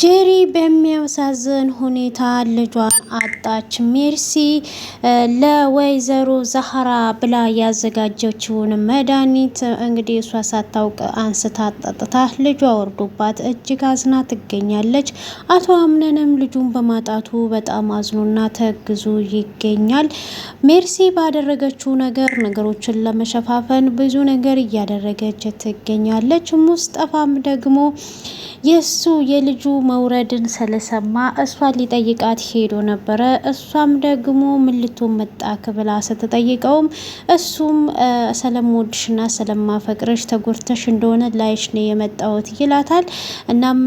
ጄሪ በሚያሳዝን ሁኔታ ልጇን አጣች። ሜርሲ ለወይዘሮ ዛህራ ብላ ያዘጋጀችውን መድኃኒት እንግዲህ እሷ ሳታውቅ አንስታ ጠጥታ ልጇ ወርዶባት እጅግ አዝና ትገኛለች። አቶ አምነንም ልጁን በማጣቱ በጣም አዝኖና ተግዞ ይገኛል። ሜርሲ ባደረገችው ነገሮችን ለመሸፋፈን ብዙ ነገር እያደረገች ትገኛለች። ሙስጠፋም ደግሞ የሱ የልጁ መውረድን ስለሰማ እሷን ሊጠይቃት ሄዶ ነበረ። እሷም ደግሞ ምን ልትሆን መጣክ ብላ ስትጠይቀውም እሱም ስለምወድሽና ስለማፈቅርሽ ተጎድተሽ እንደሆነ ላይሽ ነው የመጣሁት ይላታል። እናም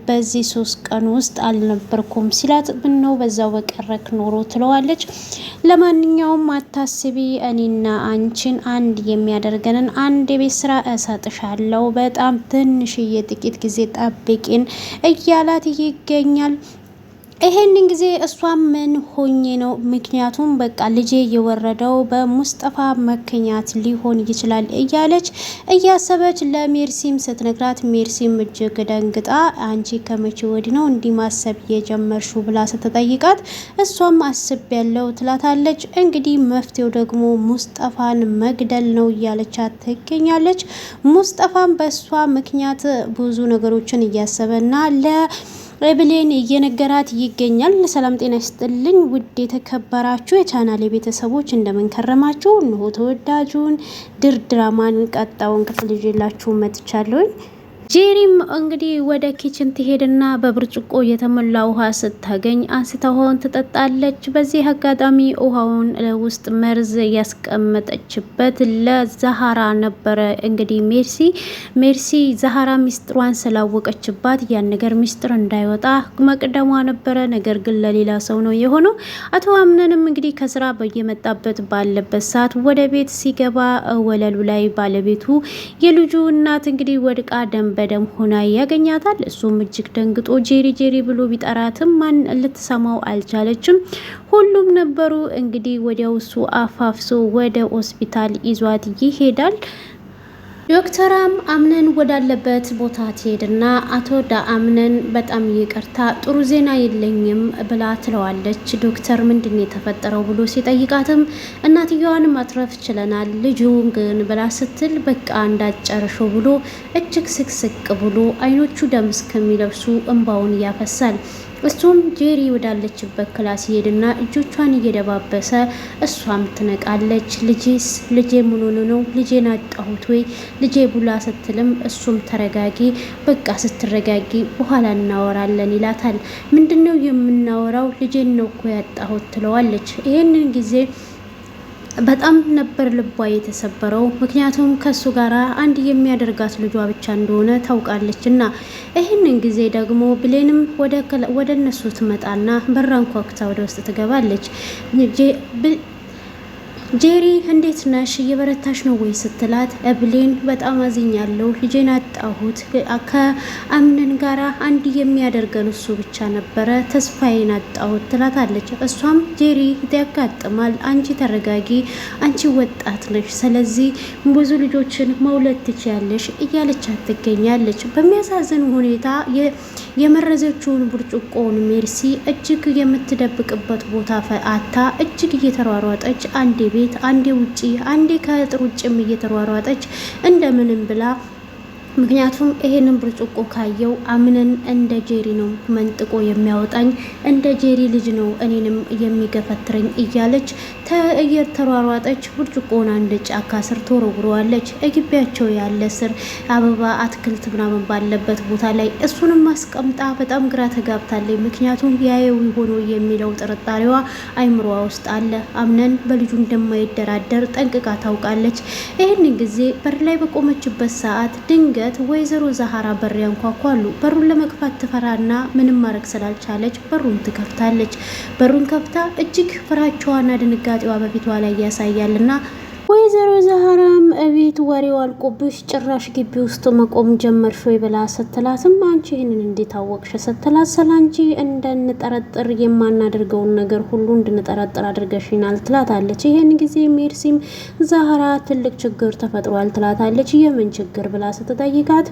በዚህ 3 ቀን ውስጥ አልነበርኩም ሲላት ምነው በዛው በቀረክ ኖሮ ትለዋለች። ለማንኛውም አታስቢ፣ እኔና አንቺን አንድ የሚያደርገንን አንድ የቤት ስራ እሰጥሻለሁ፣ በጣም ትንሽዬ ጥቂት ጊዜ ጠብቂን እያላት ይገኛል። ይሄንን ጊዜ እሷ ምን ሆኜ ነው? ምክንያቱም በቃ ልጄ የወረደው በሙስጠፋ ምክንያት ሊሆን ይችላል እያለች እያሰበች ለሜርሲም ስትነግራት ሜርሲም እጅግ ደንግጣ አንቺ ከመቼ ወዲህ ነው እንዲህ ማሰብ የጀመርሽው ብላ ስትጠይቃት እሷም አስቤያለሁ ትላታለች። እንግዲህ መፍትሄው ደግሞ ሙስጠፋን መግደል ነው እያለቻት ትገኛለች። ሙስጠፋን በእሷ ምክንያት ብዙ ነገሮችን እያሰበና ብሌን እየነገራት ይገኛል። ሰላም ጤና ይስጥልኝ ውድ የተከበራችሁ የቻናል ቤተሰቦች እንደምንከረማችሁ፣ እንሆ ተወዳጁን ድራማን ቀጣውን ክፍል ይዤላችሁ መጥቻለሁኝ። ጄሪም እንግዲህ ወደ ኪችን ትሄድና በብርጭቆ የተሞላ ውሃ ስታገኝ አንስታ ውሃውን ትጠጣለች። በዚህ አጋጣሚ ውሃውን ውስጥ መርዝ ያስቀመጠችበት ለዛህራ ነበረ። እንግዲህ ሜርሲ ዛህራ ሚስጥሯን ስላወቀችባት ያን ነገር ሚስጥር እንዳይወጣ መቅደሟ ነበረ። ነገር ግን ለሌላ ሰው ነው የሆነው። አቶ አምነንም እንግዲህ ከስራ በየመጣበት ባለበት ሰዓት ወደ ቤት ሲገባ ወለሉ ላይ ባለቤቱ የልጁ እናት እንግዲህ ወድቃ ደም በደም ሆና ያገኛታል። እሱም እጅግ ደንግጦ ጄሪ ብሎ ቢጠራትም ማን ልትሰማው አልቻለችም። ሁሉም ነበሩ እንግዲህ ወዲያው እሱ አፋፍሶ ወደ ሆስፒታል ይዟት ይሄዳል። ዶክተራም አምነን ወዳለበት ቦታ ትሄድና አቶ ዳአምነን በጣም ይቅርታ ጥሩ ዜና የለኝም ብላ ትለዋለች። ዶክተር ምንድን የተፈጠረው ብሎ ሲጠይቃትም እናትየዋን ማትረፍ ችለናል፣ ልጁን ግን ብላ ስትል በቃ እንዳጨረሸው ብሎ እጅግ ስቅስቅ ብሎ አይኖቹ ደም እስከሚለብሱ እንባውን ያፈሳል። እሱም ጄሪ ወዳለችበት ክላስ ይሄድና እጆቿን እየደባበሰ እሷም ትነቃለች። ልጄ ምን ሆኖ ነው? ልጄን አጣሁት ወይ ልጄ ቡላ ስትልም እሱም ተረጋጊ፣ በቃ ስትረጋጊ በኋላ እናወራለን ይላታል። ምንድነው የምናወራው? ልጄን ነው እኮ ያጣሁት ትለዋለች። ይሄንን ጊዜ በጣም ነበር ልቧ የተሰበረው። ምክንያቱም ከሱ ጋራ አንድ የሚያደርጋት ልጇ ብቻ እንደሆነ ታውቃለች። እና ይህንን ጊዜ ደግሞ ብሌንም ወደ እነሱ ትመጣና በራን ኳኩታ ወደ ውስጥ ትገባለች። ጄሪ እንዴት ነሽ? እየበረታሽ ነው ወይ ስትላት ብሌን በጣም አዝኛለሁ፣ ልጄን አጣሁት፣ ከአምነን ጋራ አንድ የሚያደርገን እሱ ብቻ ነበረ፣ ተስፋዬን አጣሁት ትላታለች። እሷም ጄሪ ያጋጥማል፣ አንቺ ተረጋጊ፣ አንቺ ወጣት ነሽ፣ ስለዚህ ብዙ ልጆችን መውለድ ትችያለሽ እያለቻት ትገኛለች። በሚያሳዝን ሁኔታ የመረዘችውን ብርጭቆውን ሜርሲ እጅግ የምትደብቅበት ቦታ አታ እጅግ እየተሯሯጠች አንዴ ቤት አንዴ ውጪ አንዴ ከአጥር ውጭም እየተሯሯጠች እንደምንም ብላ ምክንያቱም ይሄንን ብርጭቆ ካየው አምነን እንደ ጄሪ ነው መንጥቆ የሚያወጣኝ፣ እንደ ጄሪ ልጅ ነው እኔንም የሚገፈትረኝ እያለች እየተሯሯጠች ብርጭቆውን አንድ ጫካ ስር ተወርውረዋለች። ግቢያቸው ያለ ስር አበባ አትክልት ምናምን ባለበት ቦታ ላይ እሱንም አስቀምጣ በጣም ግራ ተጋብታለች። ምክንያቱም ያየው ሆኖ የሚለው ጥርጣሬዋ አይምሮዋ ውስጥ አለ። አምነን በልጁ እንደማይደራደር ጠንቅቃ ታውቃለች። ይህንን ጊዜ በር ላይ በቆመችበት ሰዓት ድንገት ወይዘሮ ዛህራ በር ያንኳኳሉ። በሩን ለመክፈት ትፈራና ምንም ማድረግ ስላልቻለች በሩን ትከፍታለች። በሩን ከፍታ እጅግ ፍራቻዋና ድንጋጤዋ በፊቷ ላይ ያሳያልና ወይዘሮ ዛህራም እቤት ወሬው አልቆብሽ ጭራሽ ግቢ ውስጥ መቆም ጀመርሽ ወይ ብላ ስትላትም አንቺ ይህንን እንዴት አወቅሽ ስትላት ስላንቺ እንድንጠረጥር የማናደርገውን ነገር ሁሉ እንድንጠረጥር አድርገሽናል ትላታለች። ይህን ጊዜ ሜርሲም ዛህራ ትልቅ ችግር ተፈጥሯል ትላታለች። የምን ችግር ብላ ስትጠይቃት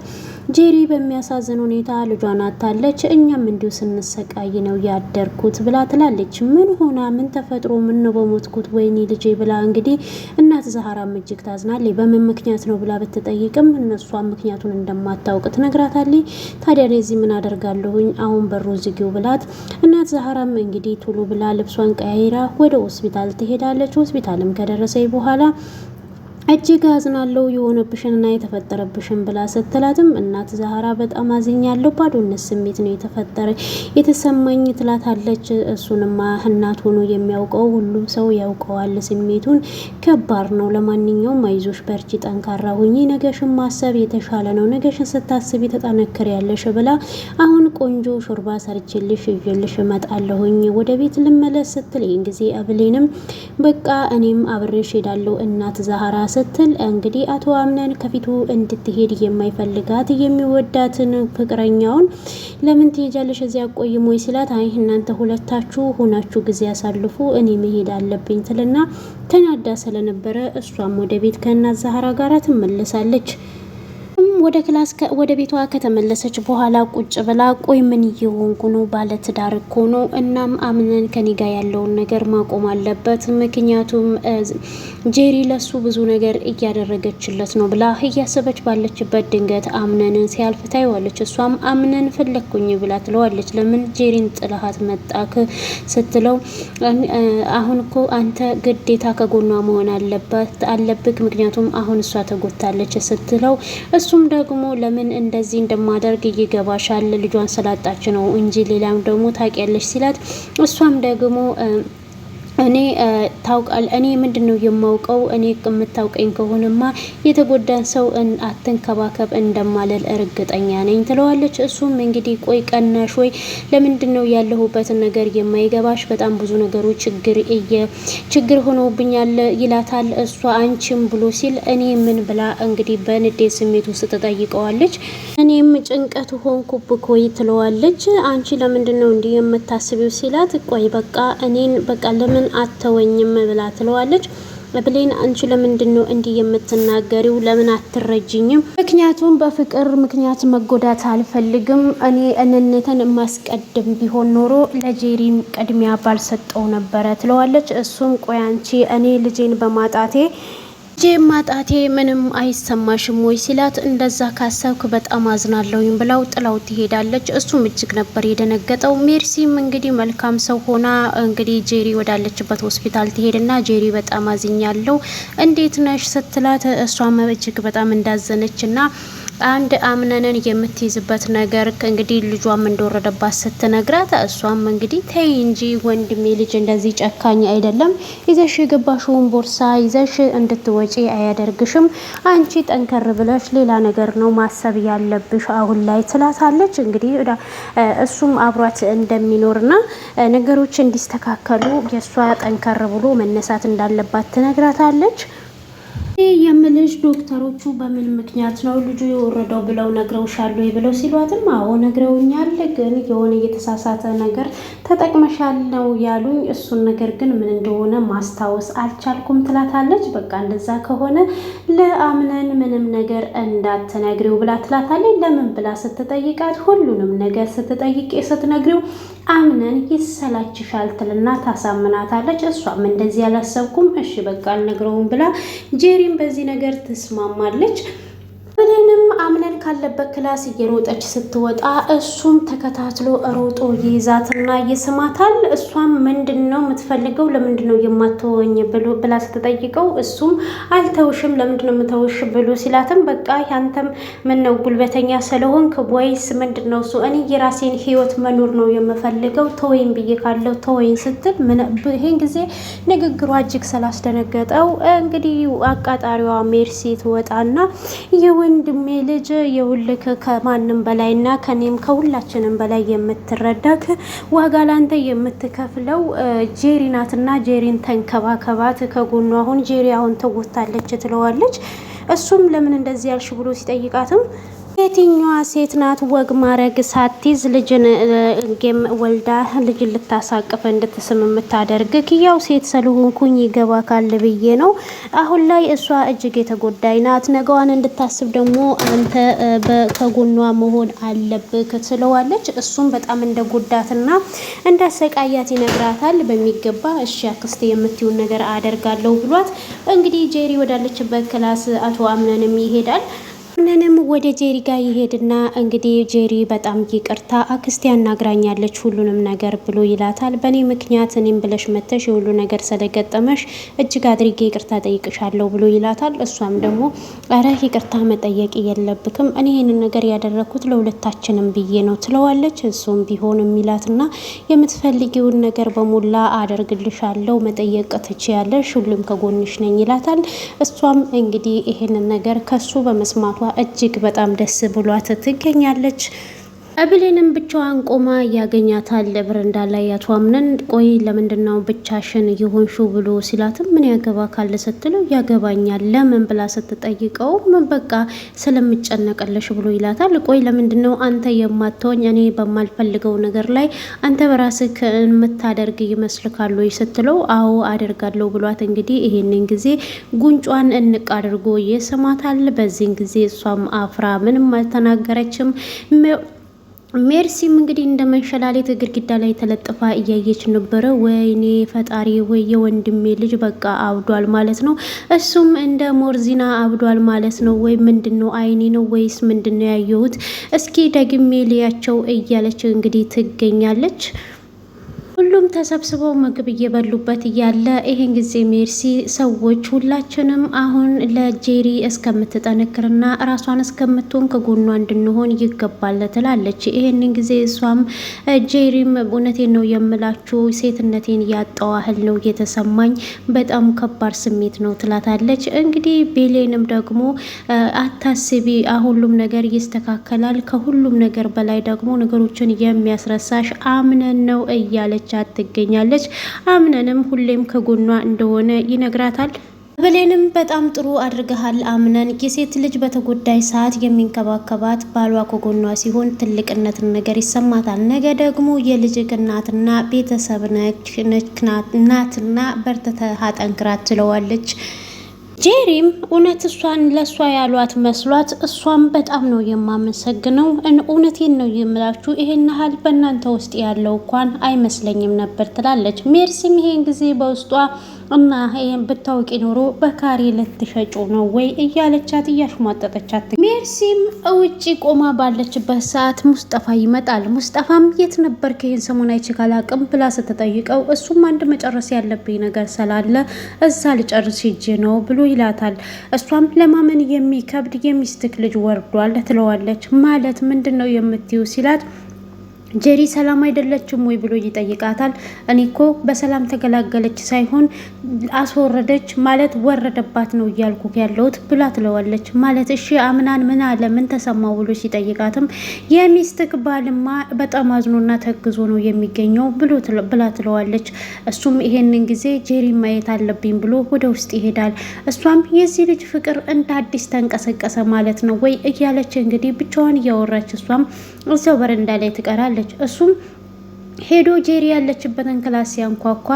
ጄሪ በሚያሳዝን ሁኔታ ልጇን አታለች፣ እኛም እንዲሁ ስንሰቃይ ነው ያደርኩት ብላ ትላለች። ምን ሆና ምን ተፈጥሮ ምን ነው በሞትኩት ወይኔ ልጄ ብላ እንግዲህ እናት ዛህራም እጅግ ታዝናለች። በምን ምክንያት ነው ብላ ብትጠይቅም እነሷ ምክንያቱን እንደማታውቅ ትነግራታለች። ታዲያ ለዚህ ምን አደርጋለሁኝ አሁን በሩ ዝጊው ብላት እናት ዛህራም እንግዲህ ቶሎ ብላ ልብሷን ቀያይራ ወደ ሆስፒታል ትሄዳለች። ሆስፒታልም ከደረሰች በኋላ እጅግ አዝናለሁ የሆነብሽንና የተፈጠረብሽን ብላ ስትላትም እናት ዛህራ በጣም አዝኛለሁ፣ ባዶነት ስሜት ነው የተሰማኝ ትላታለች። እሱንማ እናት ሆኖ የሚያውቀው ሁሉም ሰው ያውቀዋል፣ ስሜቱን ከባድ ነው። ለማንኛውም አይዞሽ፣ በርቺ፣ ጠንካራ ሁኚ፣ ነገሽን ማሰብ የተሻለ ነው፣ ነገሽን ስታስብ ትጠነክሪያለሽ ብላ አሁን ቆንጆ ሾርባ ሰርችልሽ ይዤልሽ እመጣለሁኝ ወደ ቤት ልመለስ ስትል ይህን ጊዜ አብሌንም በቃ እኔም አብሬሽ ሄዳለሁ እናት ዛህራ ስትል እንግዲህ አቶ አምነን ከፊቱ እንድትሄድ የማይፈልጋት የሚወዳትን ፍቅረኛውን ለምን ትሄጃለሽ እዚያ ቆይም ወይ ሲላት አይ እናንተ ሁለታችሁ ሆናችሁ ጊዜ ያሳልፉ እኔ መሄድ አለብኝ ትልና ተናዳ ስለነበረ እሷም ወደ ቤት ከእናት ዛህራ ጋር ትመለሳለች። ወደ ክላስ ወደ ቤቷ ከተመለሰች በኋላ ቁጭ ብላ ቆይ ምን እየሆንኩ ነው? ባለትዳር እኮ ነው። እናም አምነን ከኔ ጋር ያለውን ነገር ማቆም አለበት፣ ምክንያቱም ጄሪ ለሱ ብዙ ነገር እያደረገችለት ነው ብላ እያሰበች ባለችበት ድንገት አምነንን ሲያልፍ ታይዋለች። እሷም አምነን ፈለግኩኝ ብላ ትለዋለች። ለምን ጄሪን ጥላሃት መጣክ ስትለው አሁን እኮ አንተ ግዴታ ከጎኗ መሆን አለብክ፣ ምክንያቱም አሁን እሷ ተጎታለች ስትለው እሱም ደግሞ ለምን እንደዚህ እንደማደርግ ይገባሻል፣ ልጇን ስላጣች ነው እንጂ ሌላም ደግሞ ታውቂያለሽ ሲላት እሷም ደግሞ እኔ ምንድነው የማውቀው? እኔ የምታውቀኝ ከሆነማ የተጎዳን ሰው አትንከባከብ እንደማለል እርግጠኛ ነኝ ትለዋለች። እሱም እንግዲህ ቆይ ቀናሽ ወይ ለምንድነው ያለሁበትን ነገር የማይገባሽ? በጣም ብዙ ነገሮች ችግር ሆኖብኛል ይላታል። እሷ አንቺም ብሎ ሲል እኔ ምን ብላ እንግዲህ በንዴት ስሜት ውስጥ ተጠይቀዋለች። እኔም ጭንቀት ሆንኩብክ ወይ ትለዋለች። አንቺ ለምንድነው እንዲህ የምታስቢው ሲላት ቆይ በቃ እኔን በቃ ለምን አተወኝም ብላ ትለዋለች። ብሌን አንቺ ለምንድን ነው እንዲህ የምትናገሪው? ለምን አትረጅኝም? ምክንያቱም በፍቅር ምክንያት መጎዳት አልፈልግም። እኔ እንነተን ማስቀድም ቢሆን ኖሮ ለጄሪን ቅድሚያ ባልሰጠው ነበረ ትለዋለች። እሱም ቆይ አንቺ እኔ ልጄን በማጣቴ ማጣቴ ምንም አይሰማሽም ወይ ሲላት እንደዛ ካሰብክ በጣም አዝናለሁኝ ብላው ጥላው ትሄዳለች። እሱም እጅግ ነበር የደነገጠው። ሜርሲም እንግዲህ መልካም ሰው ሆና እንግዲህ ጄሪ ወዳለችበት ሆስፒታል ትሄድና ጄሪ በጣም አዝኛለሁ እንዴት ነሽ ስትላት እሷም እጅግ በጣም እንዳዘነችና አንድ አምነንን የምትይዝበት ነገር እንግዲህ ልጇም እንደወረደባት ስትነግራት እሷም እንግዲህ ተይ እንጂ ወንድሜ ልጅ እንደዚህ ጨካኝ አይደለም፣ ይዘሽ የገባሽውን ቦርሳ ይዘሽ እንድትወጪ አያደርግሽም፣ አንቺ ጠንከር ብለሽ ሌላ ነገር ነው ማሰብ ያለብሽ አሁን ላይ ትላታለች። እንግዲህ እሱም አብሯት እንደሚኖርና ነገሮች እንዲስተካከሉ የእሷ ጠንከር ብሎ መነሳት እንዳለባት ትነግራታለች። የምልሽ ዶክተሮቹ በምን ምክንያት ነው ልጁ የወረደው ብለው ነግረውሻል ወይ ብለው ሲሏትም አዎ ነግረውኛል፣ ግን የሆነ የተሳሳተ ነገር ተጠቅመሻል ነው ያሉኝ፣ እሱን ነገር ግን ምን እንደሆነ ማስታወስ አልቻልኩም ትላታለች። በቃ እንደዛ ከሆነ ለአምነን ምንም ነገር እንዳትነግሪው ብላ ትላታለች። ለምን ብላ ስትጠይቃት ሁሉንም ነገር ስትነግሪው አምነን ይሰላችሻል ትልና ታሳምናታለች። እሷም እንደዚህ ያላሰብኩም እሺ በቃ አልነግረውም ብላ ጄሪም በዚህ ነገር ትስማማለች። ብሌንም አምነን ካለበት ክላስ እየሮጠች ስትወጣ እሱም ተከታትሎ ሮጦ ይይዛትና ይስማታል። እሷም ምንድነው የምትፈልገው? ለምንድነው የማትወኝ ብላ ስትጠይቀው እሱም አልተውሽም፣ ለምንድነው የምተውሽ ብሎ ሲላትም በቃ ያንተም ምነው ጉልበተኛ ስለሆንክ ወይስ ምንድነው እሱ? እኔ የራሴን ህይወት መኖር ነው የምፈልገው፣ ተወይም ብዬ ካለው ተወይን ስትል ይሄን ጊዜ ንግግሯ እጅግ ስላስደነገጠው እንግዲህ አቃጣሪዋ ሜርሲ ትወጣና ወንድሜ ልጅ ልጅ የውልክ ከማንም በላይና ከኔም ከሁላችንም በላይ የምትረዳክ ዋጋ ላንተ የምትከፍለው ጄሪ ናትና ጄሪን ተንከባከባት ከጎኗ አሁን ጄሪ አሁን ተጎታለች ትለዋለች። እሱም ለምን እንደዚህ ያልሽ ብሎ ሲጠይቃትም የትኛዋ ሴት ናት ወግ ማረግ ሳትይዝ ልጅን ጌም ወልዳ ልጅን ልታሳቅፍ እንድትስም የምታደርግ? ያው ሴት ስለሆንኩኝ ይገባካል ብዬ ነው። አሁን ላይ እሷ እጅግ የተጎዳይ ናት። ነገዋን እንድታስብ ደግሞ አንተ ከጎኗ መሆን አለብህ ትለዋለች። እሱም በጣም እንደጎዳትና እንዳሰቃያት ይነግራታል። በሚገባ እሺ አክስቴ የምትይውን ነገር አደርጋለሁ ብሏት እንግዲህ ጄሪ ወዳለችበት ክላስ አቶ አምነንም ይሄዳል። አምነንም ወደ ጄሪ ጋር ይሄድና እንግዲህ ጄሪ በጣም ይቅርታ አክስቴ ያናግራኛለች ሁሉንም ነገር ብሎ ይላታል። በእኔ ምክንያት እኔም ብለሽ መተሽ የሁሉ ነገር ስለገጠመሽ እጅግ አድርጌ ይቅርታ ጠይቅሻለሁ ብሎ ይላታል። እሷም ደግሞ አረ ይቅርታ መጠየቅ የለብክም እኔ ይህንን ነገር ያደረኩት ለሁለታችንም ብዬ ነው ትለዋለች። እሱም ቢሆን የሚላትና የምትፈልጊውን ነገር በሙላ አደርግልሻለሁ መጠየቅ ትችያለሽ ሁሉም ከጎንሽ ነኝ ይላታል። እሷም እንግዲህ ይሄንን ነገር ከሱ በመስማቷ እጅግ በጣም ደስ ብሏት ትገኛለች። ብሌንም ብቻዋን ቆማ ያገኛታል በረንዳ ላይ አቶ አምነን። ቆይ ለምንድነው ብቻሽን የሆንሽው ብሎ ሲላትም ምን ያገባ ካለ ስትለው ያገባኛል ለምን ብላ ስትጠይቀው ምን በቃ ስለምጨነቀለሽ ብሎ ይላታል። ቆይ ለምንድነው አንተ የማትሆኝ እኔ በማልፈልገው ነገር ላይ አንተ በራስህ የምታደርግ ይመስልካል ወይ ስትለው አዎ አደርጋለሁ ብሏት እንግዲህ ይሄንን ጊዜ ጉንጯን እንቅ አድርጎ ይስማታል። በዚህን ጊዜ እሷም አፍራ ምንም አልተናገረችም። ሜርሲም እንግዲህ እንደ መንሸላሌት ግድግዳ ላይ ተለጥፋ እያየች ነበረ። ወይኔ ፈጣሪ ወይ የወንድሜ ልጅ በቃ አብዷል ማለት ነው። እሱም እንደ ሞርዚና አብዷል ማለት ነው። ወይ ምንድነው አይኔ ነው ወይስ ምንድነው ያየሁት? እስኪ ደግሜ ልያቸው እያለች እንግዲህ ትገኛለች። ሁሉም ተሰብስበው ምግብ እየበሉበት እያለ ይሄን ጊዜ ሜርሲ ሰዎች ሁላችንም አሁን ለጄሪ እስከምትጠነክርና ራሷን እስከምትሆን ከጎኗ እንድንሆን ይገባል ትላለች። ይሄንን ጊዜ እሷም ጄሪም እውነቴን ነው የምላችሁ ሴትነቴን ያጣዋህል ነው የተሰማኝ በጣም ከባድ ስሜት ነው ትላታለች። እንግዲህ ቤሌንም ደግሞ አታስቢ ሁሉም ነገር ይስተካከላል ከሁሉም ነገር በላይ ደግሞ ነገሮችን የሚያስረሳሽ አምነን ነው እያለች ትገኛለች። አምነንም ሁሌም ከጎኗ እንደሆነ ይነግራታል። ብሌንም በጣም ጥሩ አድርገሃል አምነን የሴት ልጅ በተጎዳይ ሰዓት የሚንከባከባት ባሏ ከጎኗ ሲሆን ትልቅነትን ነገር ይሰማታል። ነገ ደግሞ የልጅ እናትና ቤተሰብ ናትና በርትተህ አጠንክራት ትለዋለች። ጄሪም እውነት እሷን ለእሷ ያሏት መስሏት እሷም በጣም ነው የማመሰግነው እውነቴን ነው የምላችሁ ይሄን ያህል በእናንተ ውስጥ ያለው እንኳን አይመስለኝም ነበር ትላለች። ሜርሲም ይሄን ጊዜ በውስጧ እና ይሄን ብታውቂ ኖሮ በካሬ ልትሸጩ ነው ወይ እያለቻት እያሽሟጠጠቻት ሜርሲም ውጪ ቆማ ባለችበት ሰዓት ሙስጠፋ ይመጣል። ሙስጠፋም የት ነበር ከይን ሰሞን አይችል አቅም ብላ ስትጠይቀው እሱም አንድ መጨረስ ያለብኝ ነገር ስላለ እዛ ልጨርስ ሂጄ ነው ብሎ ይላታል። እሷም ለማመን የሚከብድ የሚስትክ ልጅ ወርዷል ትለዋለች። ማለት ምንድነው የምትዩ ሲላት ጄሪ ሰላም አይደለችም ወይ ብሎ ይጠይቃታል። እኔ እኮ በሰላም ተገላገለች ሳይሆን አስወረደች ማለት ወረደባት ነው እያልኩ ያለሁት ብላ ትለዋለች። ማለት እሺ አምናን ምን አለ ምን ተሰማው ብሎ ሲጠይቃትም የሚስትክ ባልማ በጣም አዝኖና ተግዞ ነው የሚገኘው ብላ ትለዋለች። እሱም ይሄንን ጊዜ ጄሪ ማየት አለብኝ ብሎ ወደ ውስጥ ይሄዳል። እሷም የዚህ ልጅ ፍቅር እንደ አዲስ ተንቀሰቀሰ ማለት ነው ወይ እያለች እንግዲህ ብቻዋን እያወራች እሷም እዛው በረንዳ ላይ ትቀራለች። እሱም ሄዶ ጄሪ ያለችበትን ክላስ ያንኳኳ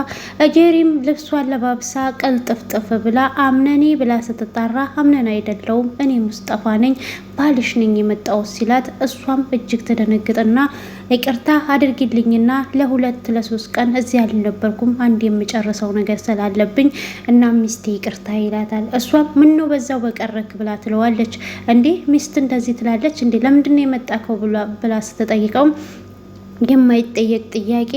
ጄሪም ልብሷን ለባብሳ ቀልጥፍጥፍ ብላ አምነኔ ብላ ስትጣራ አምነን አይደለውም እኔ ሙስጠፋ ነኝ ባልሽ ነኝ የመጣው ሲላት እሷም እጅግ ተደነግጥና ይቅርታ አድርጊልኝና ለ2-3 ቀን እዚህ አልነበርኩም አንድ የምጨርሰው ነገር ስላለብኝ እና ሚስቴ ይቅርታ ይላታል። እሷም ምን ነው በዛው በቀረክ ብላ ትለዋለች። እንዴ ሚስት እንደዚህ ትላለች እንዴ ለምንድን ነው የመጣከው ብላ ስትጠይቀው የማይጠየቅ ጥያቄ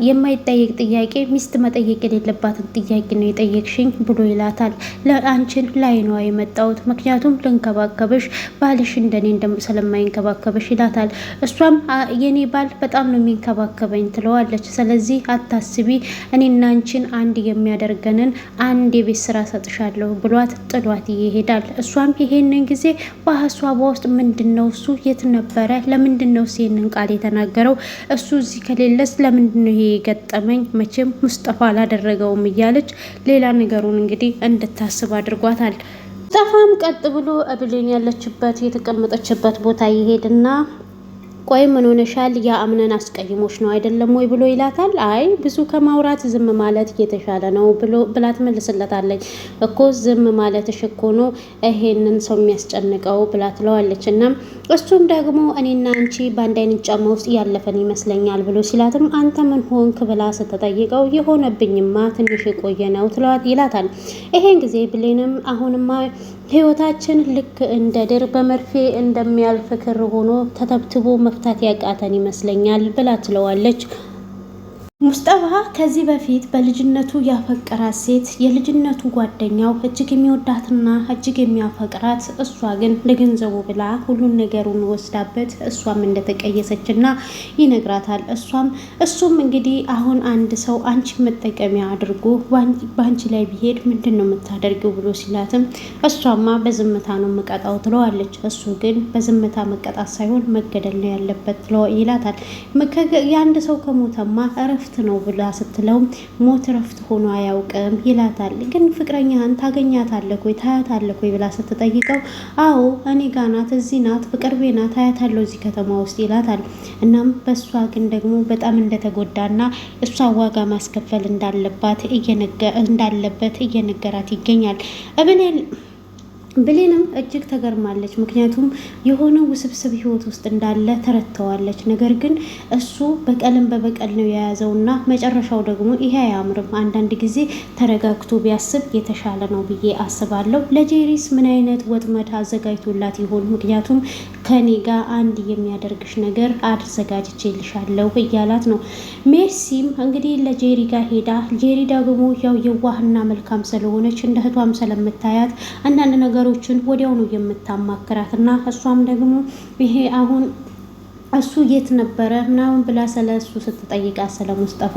የማይጠየቅ ጥያቄ ሚስት መጠየቅ የሌለባትን ጥያቄ ነው የጠየቅሽኝ ብሎ ይላታል። ለአንቺን ላይ ነው የመጣሁት ምክንያቱም ልንከባከብሽ ባልሽ እንደኔ ስለማይንከባከብሽ ይላታል። እሷም የኔ ባል በጣም ነው የሚንከባከበኝ ትለዋለች። ስለዚህ አታስቢ እኔና አንቺን አንድ የሚያደርገንን አንድ የቤት ስራ ሰጥሻለሁ ብሏት ጥሏት ይሄዳል። እሷም ይሄንን ጊዜ በሀሳቧ ውስጥ ምንድነው እሱ የት ነበረ? ለምንድነው ይሄንን ቃል የተናገረው? እሱ እዚህ ከሌለስ ለምንድነው ይሄ የገጠመኝ? መቼም ሙስጠፋ አላደረገውም እያለች ሌላ ነገሩን እንግዲህ እንድታስብ አድርጓታል። ሙስጠፋም ቀጥ ብሎ ብሌን ያለችበት የተቀመጠችበት ቦታ ይሄድና ቆይ ምን ሆነሻል? ያ አምነን አስቀይሞሽ ነው አይደለም ወይ ብሎ ይላታል። አይ ብዙ ከማውራት ዝም ማለት እየተሻለ ነው ብላ ትመልስለታለች። እኮ ዝም ማለትሽ እኮ ነው ይሄንን ሰው የሚያስጨንቀው ብላ ትለዋለች። እና እሱም ደግሞ እኔና አንቺ በአንድ አይነት ጫማ ውስጥ ያለፈን ይመስለኛል ብሎ ሲላትም አንተ ምን ሆንክ ብላ ስትጠይቀው የሆነብኝማ ትንሽ የቆየ ነው ይላታል። ይሄን ጊዜ ብሌንም አሁንማ ህይወታችን ልክ እንደ ድር በመርፌ እንደሚያልፍ ክር ሆኖ ተተብትቦ መፍታት ያቃተን ይመስለኛል ብላ ትለዋለች። ሙስጠፋ ከዚህ በፊት በልጅነቱ ያፈቀራት ሴት የልጅነቱ ጓደኛው እጅግ የሚወዳትና እጅግ የሚያፈቅራት እሷ ግን ለገንዘቡ ብላ ሁሉን ነገሩን ወስዳበት እሷም እንደተቀየሰችና ይነግራታል። እሱም እንግዲህ አሁን አንድ ሰው አንቺ መጠቀሚያ አድርጎ በአንቺ ላይ ቢሄድ ምንድን ነው የምታደርገው ብሎ ሲላትም እሷማ በዝምታ ነው መቀጣው ትለዋለች። እሱ ግን በዝምታ መቀጣት ሳይሆን መገደል ነው ያለበት ይላታል። የአንድ ሰው ከሞተማ እረፍት ነው ብላ ስትለው ሞት ረፍት ሆኖ አያውቅም ይላታል። ግን ፍቅረኛህን ታገኛታለህ ወይ ታያታለህ ወይ ብላ ስትጠይቀው አዎ እኔ ጋ ናት፣ እዚህ ናት፣ በቅርቤ ናት፣ ታያታለሁ እዚህ ከተማ ውስጥ ይላታል። እናም በእሷ ግን ደግሞ በጣም እንደተጎዳና እሷ ዋጋ ማስከፈል እንዳለበት እየነገራት ይገኛል። ብሌንም እጅግ ተገርማለች። ምክንያቱም የሆነ ውስብስብ ህይወት ውስጥ እንዳለ ተረድተዋለች። ነገር ግን እሱ በቀልም በበቀል ነው የያዘውና መጨረሻው ደግሞ ይሄ አያምርም። አንዳንድ ጊዜ ተረጋግቶ ቢያስብ የተሻለ ነው ብዬ አስባለሁ። ለጄሪስ ምን አይነት ወጥመድ አዘጋጅቶላት ይሆን? ምክንያቱም ከኔ ጋር አንድ የሚያደርግሽ ነገር አዘጋጅቼልሻለሁ እያላት ነው። ሜርሲም እንግዲህ ለጄሪ ጋር ሄዳ ጄሪ ደግሞ ያው የዋህና መልካም ስለሆነች እንደ እህቷም ስለምታያት አንዳንድ ነገሮችን ወዲያውኑ የምታማክራት እና እሷም ደግሞ ይሄ አሁን እሱ የት ነበረ ምናምን ብላ ስለ እሱ ስትጠይቃት ስለ ሙስጠፋ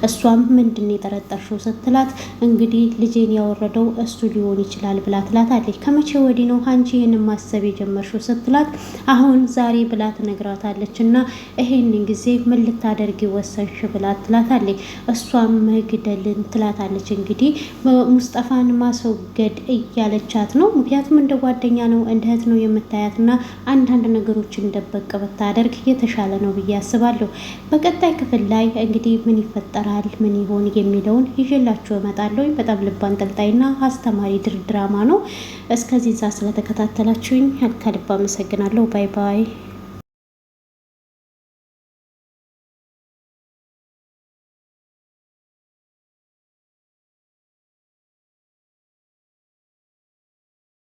እሷም ምንድን የጠረጠርሽው ስትላት እንግዲህ ልጄን ያወረደው እሱ ሊሆን ይችላል ብላ ትላታለች። ከመቼ ወዲህ ነው አንቺ ይህንን ማሰብ የጀመርሽው ስትላት አሁን ዛሬ ብላ ትነግራታለች። እና ይሄንን ጊዜ ምን ልታደርጊ ወሰንሽ ብላ ትላታለች። እሷም መግደልን ትላታለች። እንግዲህ ሙስጠፋን ማስወገድ እያለቻት ነው። ምክንያቱም እንደ ጓደኛ ነው እንደ እህት ነው የምታያት እና አንዳንድ ነገሮችን ደበቅ ብታደርግ የተሻለ ነው ብዬ አስባለሁ። በቀጣይ ክፍል ላይ እንግዲህ ምን ይፈጠራል ምን ይሆን የሚለውን ይዤላችሁ እመጣለሁ። በጣም ልብ አንጠልጣይና አስተማሪ ድራማ ነው። እስከዚህ ስለተከታተላችሁኝ ከልብ አመሰግናለሁ። ባይ ባይ።